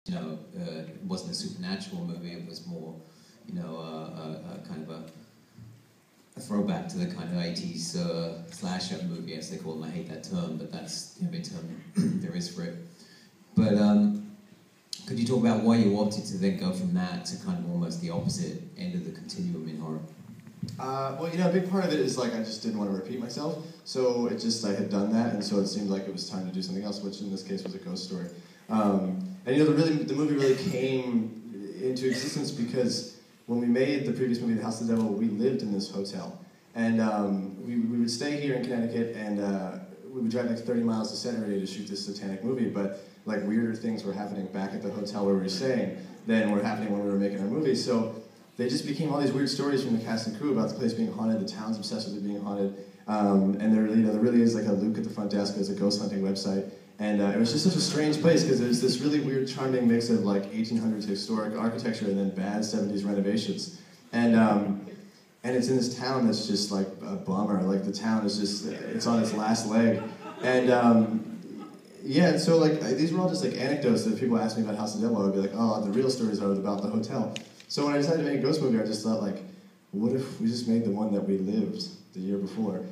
It wasn't a supernatural movie. It was more, a kind of a throwback to the kind of 80s slasher movie, as they call them. I hate that term, but that's the only term there is for it. But could you talk about why you opted to then go from that to kind of almost the opposite end of the continuum in horror? Well, a big part of it is I just didn't want to repeat myself. So I had done that, and so it seemed like it was time to do something else, which in this case was a ghost story. And the movie really came into existence because when we made the previous movie, The House of the Devil, we lived in this hotel. And we would stay here in Connecticut, and we would drive 30 miles to Center to shoot this satanic movie, but weirder things were happening back at the hotel where we were staying than were happening when we were making our movie. So they just became all these weird stories from the cast and crew about the place being haunted, the town's obsessed with it being haunted, and there really is a Luke at the front desk. There's a ghost hunting website, and it was just such a strange place because there's this really weird, charming mix of 1800s historic architecture and then bad 70s renovations, and it's in this town that's just a bummer. The town is just, it's on its last leg, and yeah, and so these were all just anecdotes that people asked me about House of the Devil. I would be like, oh, the real stories are about the hotel. So when I decided to make a ghost movie, I just thought what if we just made the one that we lived the year before?